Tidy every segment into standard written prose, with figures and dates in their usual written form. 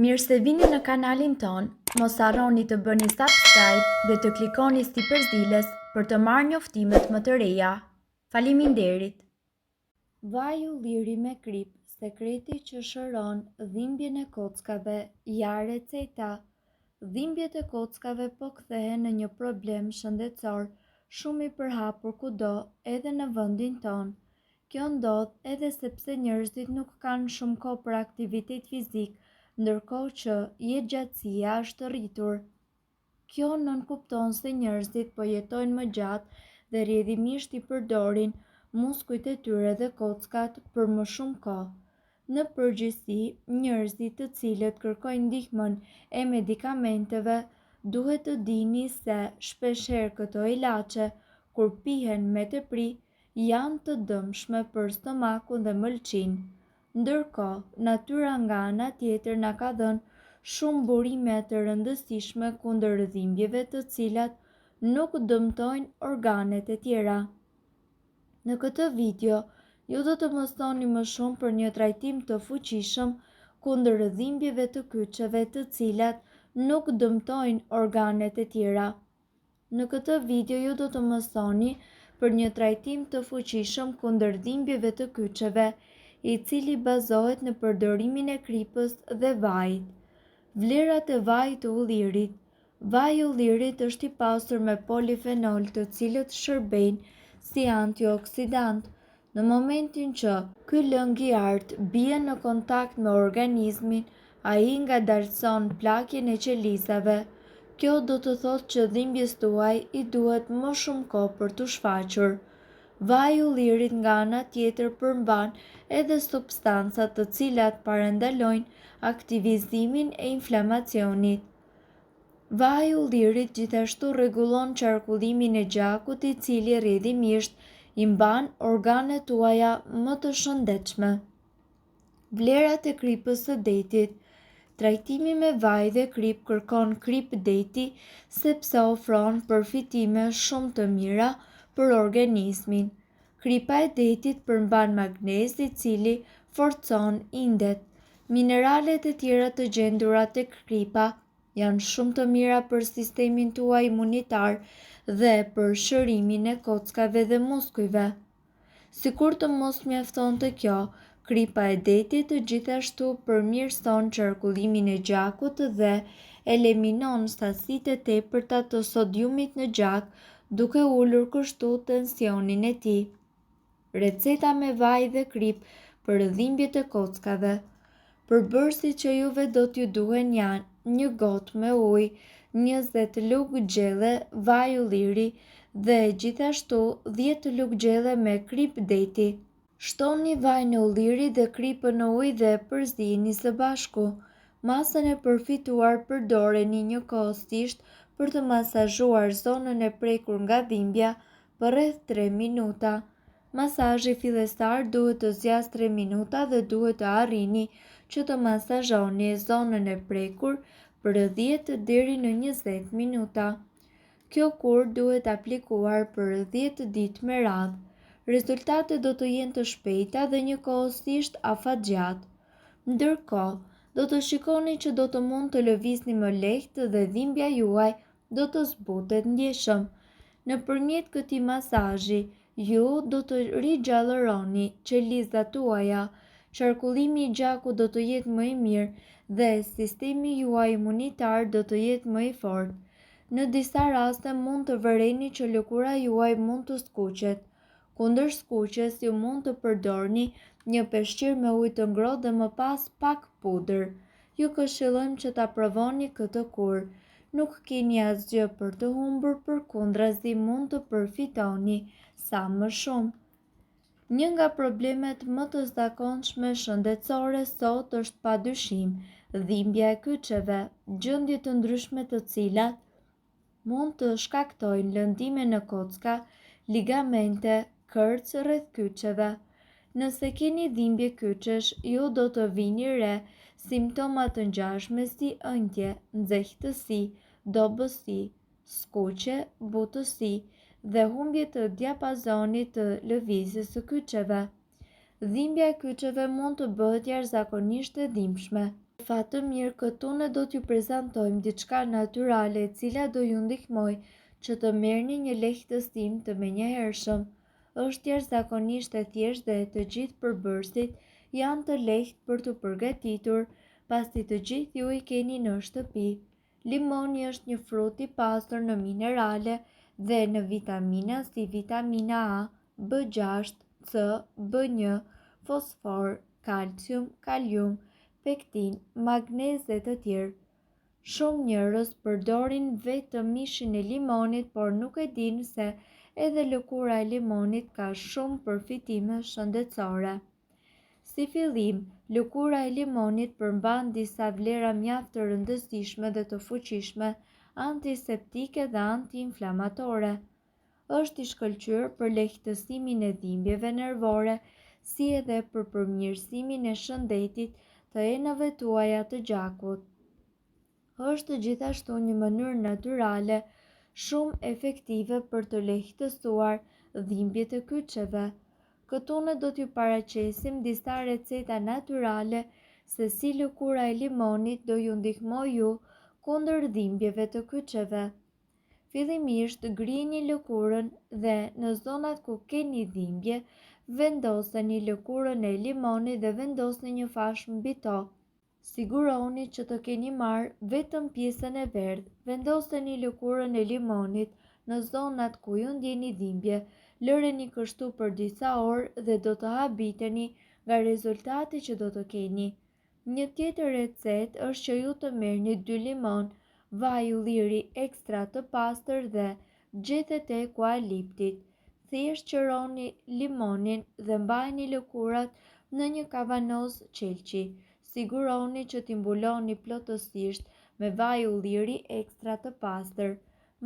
Mirë se vini në kanalin ton, mos harroni të bëni subscribe dhe të klikoni si përzdiles për të marrë njoftimet më të reja. Faleminderit! Vaj ulliri me krip, sekreti që shëron dhimbjen e kockave, ja receta. Dhimbjet e kockave po kthehen në një problem shëndetësor shumë i përhapur kudo edhe në vendin ton. Kjo ndodh edhe sepse njerëzit nuk kanë shumë kohë për aktivitet fizik, ndërkohë që jetëgjatësia është rritur. Kjo nënkupton se njerëzit po jetojnë më gjatë dhe rrjedhimisht i përdorin muskujt e tyre dhe kockat për më shumë kohë. Në përgjithësi, njerëzit të cilët kërkojnë ndihmën e medikamenteve duhet të dini se shpeshherë këto ilaçe, kur pihen me tepri, janë të dëmshme për stomakun dhe mëlçin. Ndërkohë, natyra nga ana tjetër na ka dhënë shumë burime të rëndësishme kundër dhimbjeve të cilat nuk dëmtojnë organet e tjera. Në këtë video, ju do të mësoni më shumë për një trajtim të fuqishëm kundër dhimbjeve të kyçeve të cilat nuk dëmtojnë organet e tjera. Në këtë video ju do të mësoni për një trajtim të fuqishëm kundër dhimbjeve të kyçeve, i cili bazohet në përdorimin e kripës dhe vajit. Vlerat e vajit të ullirit. Vaji i ullirit është i pasur me polifenol të cilët shërbejnë si antioksidant. Në momentin që ky lëng i artë bie në kontakt me organizmin, ai ngadalëson plakjen e qelizave. Kjo do të thotë që dhimbjes tuaj i duhet më shumë kohë për të shfaqur. Vaji i ullirit nga ana tjetër përmban edhe substanca të cilat parandalojnë aktivizimin e inflamacionit. Vaji i ullirit gjithashtu rregullon qarkullimin e gjakut, i cili rrjedhimisht i mban organet tuaja më të shëndetshme. Vlerat e kripës së detit. Trajtimi me vaj dhe krip kërkon krip deti sepse ofron përfitime shumë të mira për organizmin. Kripa e detit përmban magnez, i cili forcon indet. Mineralet e tjera të gjendura tek kripa janë shumë të mira për sistemin tuaj imunitar dhe për shërimin e kockave dhe muskujve. Sikur të mos mjaftonte kjo, kripa e detit gjithashtu përmirëson qarkullimin e gjakut dhe eliminon sasitë e tepërta të sodiumit në gjak, duke ulur kështu tensionin e tij. Receta me vaj dhe krip për dhimbjet e kockave. Përbërësit që juve do t'ju duhen janë një gotë me ujë, 20 lugë gjelle vaj ulliri dhe gjithashtu 10 lugë gjelle me krip deti. Shtoni vajin e ullirit dhe kripën në ujë dhe përzini së bashku. Masën e përfituar përdoreni njëkohësisht për të masazhuar zonën e prekur nga dhimbja për rreth 3 minuta. Masazhi fillestar duhet të zgjasë 3 minuta dhe duhet të arrini që të masazhoni zonën e prekur për 10 deri në 20 minuta. Kjo kur duhet aplikuar për 10 ditë me radhë. Rezultatet do të jenë të shpejta dhe njëkohësisht afatgjatë. Ndërkohë, do të shikoni që do të mund të lëvizni më lehtë dhe dhimbja juaj do të zbutet ndjeshëm. Nëpërmjet këtij masazhi, ju do të rigjallëroni qelizat tuaja, qarkullimi i gjakut do të jetë më i mirë dhe sistemi juaj imunitar do të jetë më i fortë. Në disa raste mund të vëreni që lëkura juaj mund të skuqet. Kundër skuqjes ju mund të përdorni një peshqir me ujë të ngrohtë dhe më pas pak pudër. Ju këshillojmë që ta provoni këtë kur. Nuk keni asgjë për të humbur, përkundrazi mund të përfitoni sa më shumë. Një nga problemet më të zakonshme shëndetësore sot është padyshim dhimbja e kyçeve, gjendje të ndryshme të cilat mund të shkaktojnë lëndime në kocka, ligamente, kërcë rreth kyçeve. Nëse keni dhimbje kyçesh, ju do të vini re simptoma të ngjashme si ëndje, nxehtësi, dobësi, skuqe, butësi dhe humbje të diapazonit të lëvizjes së kyçeve. Dhimbja e kyçeve mund të bëhet jashtëzakonisht e dhimbshme. Fatë të mirë, këtu ne do t'ju prezantojmë diçka natyrale e cila do ju ndihmoj që të merrni një lehtësim të menjëhershëm. Është jashtëzakonisht e thjeshtë dhe të gjithë përbërësit janë të lehtë për t'u përgatitur, pasi të gjithë ju i keni në shtëpi. Limoni është një frut i pasur në minerale dhe në vitamina si vitamina A, B6, C, B1, fosfor, kalcium, kalium, pektin, magnez dhe të tjerë. Shumë njerëz përdorin vetëm mishin e limonit, por nuk e dinë se edhe lëkura e limonit ka shumë përfitime shëndetësore. Si fillim, lëkura e limonit përmban disa vlera mjaft të rëndësishme dhe të fuqishme, antiseptike dhe antiinflamatore. Është i shkëlqyer për lehtësimin e dhimbjeve nervore, si edhe për përmirësimin e shëndetit të enëve tuaja të gjakut. Është gjithashtu një mënyrë natyrale shumë efektive për të lehtësuar dhimbjet e kyçeve. Këtu ne do t'ju paraqesim disa receta natyrale se si lëkura e limonit do ju ndihmoj ju kundër dhimbjeve të kyçeve. Fillimisht grihni lëkurën dhe në zonat ku keni dhimbje, vendoseni lëkurën e limonit dhe vendosni një fash mbi to. Siguroni që të keni marrë vetëm pjesën e verdhë. Vendoseni lëkurën e limonit në zonat ku ju ndjeni dhimbje, lëreni kështu për disa orë dhe do të habiteni nga rezultati që do të keni. Një tjetër recetë është që ju të merrni 2 limon, vaj ulliri ekstra të pastër dhe gjethet e eukaliptit. Thjesht qëroni limonin dhe mbajini lëkurat në një kavanoz qelçi. Siguroni që t'i mbuloni plotësisht me vaj ulliri ekstra të pastër.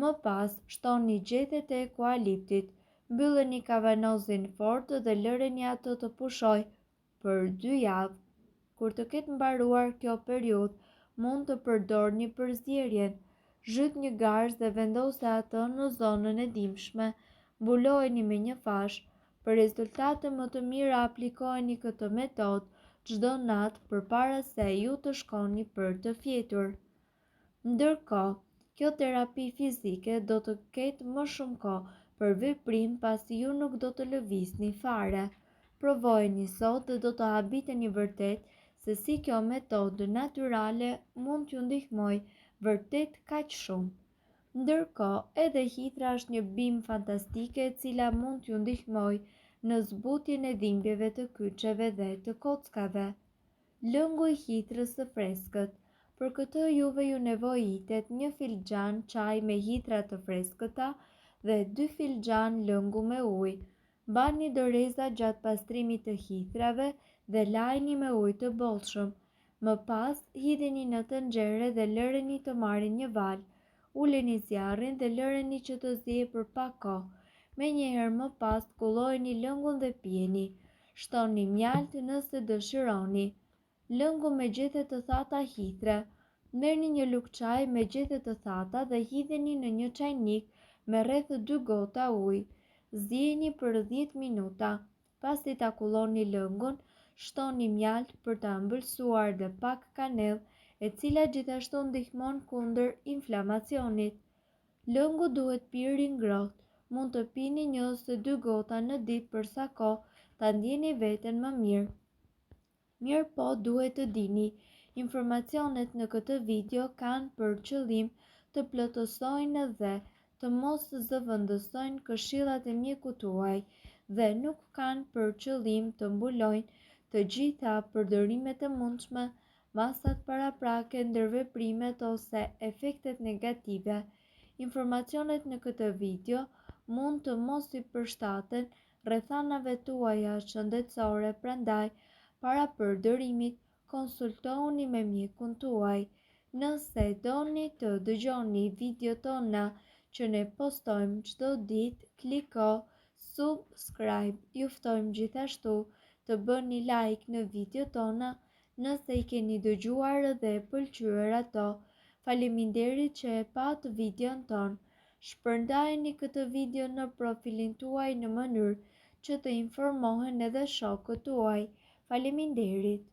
Më pas, shtoni gjethet e eukaliptit, mbylleni kavanozin fort dhe lëreni ato të pushoj për 2 javë. Kur të ketë mbaruar kjo periudhë, mund të përdorni përzierjen. Zhyt një garzë dhe vendosni atë në zonën e dhimbshme, mbulojeni me një fash. Për rezultate më të mira aplikojeni këtë metodë çdo natë përpara se ju të shkoni për të fjetur. Ndërkohë, kjo terapi fizike do të ketë më shumë kohë për veprim pasi ju nuk do të lëvizni fare. Provojeni sot dhe do të habiteni vërtet se si kjo metodë natyrale mund t'ju ndihmoj vërtet kaq shumë. Ndërkohë, edhe hithra është një bimë fantastike e cila mund t'ju ndihmoj në zbutjen e dhimbjeve të kyçeve dhe të kockave. Lëngu i hithërës së freskët. Për këtë juve ju nevojitet 1 filxhan çaj me hithra të freskëta dhe 2 filxhan lëngu me ujë. Mbani doreza gjatë pastrimit të hithrave dhe lajni me ujë të bollshëm. Më pas, hidheni në tenxhere dhe lëreni të marrin një val. Uleni zjarrin dhe lëreni që të ziejë për pak kohë. Menjëherë më pas, kullojeni lëngun dhe pijeni. Shtoni mjalt nëse dëshironi. Lëngu me gjethe të thata hithre. Merrni një lugë çaj me gjethe të thata dhe hidheni në një çajnik me rreth 2 gota ujë. Ziejini për 10 minuta. Pasi ta kulloni lëngun, shtoni mjalt për ta ëmbëlsuar dhe pak kanellë, e cila gjithashtu ndihmon kundër inflamacionit. Lëngu duhet pirë i ngrohtë. Mund të pini 1 ose 2 gota në ditë për sa kohë ta ndjeni veten më mirë. Mirë po, duhet të dini, informacionet në këtë video kanë për qëllim të plotësojnë dhe të mos zëvendësojnë këshillat e mjekut tuaj dhe nuk kanë për qëllim të mbulojnë të gjitha përdorimet e mundshme, masat paraprake, ndërveprimet ose efektet negative. Informacionet në këtë video mund të mos i përshtaten rrethanave tuaja shëndetësore, prandaj, para përdorimit, konsultohuni me mjekun tuaj. Nëse doni të dëgjoni video tona që ne postojmë çdo ditë, kliko subscribe. Ju ftojmë gjithashtu të bëni like në video tona nëse i keni dëgjuar dhe pëlqyer ato. Faleminderit që e pat videon ton. Shpërndajeni këtë video në profilin tuaj në mënyrë që të informohen edhe shokët tuaj. Faleminderit.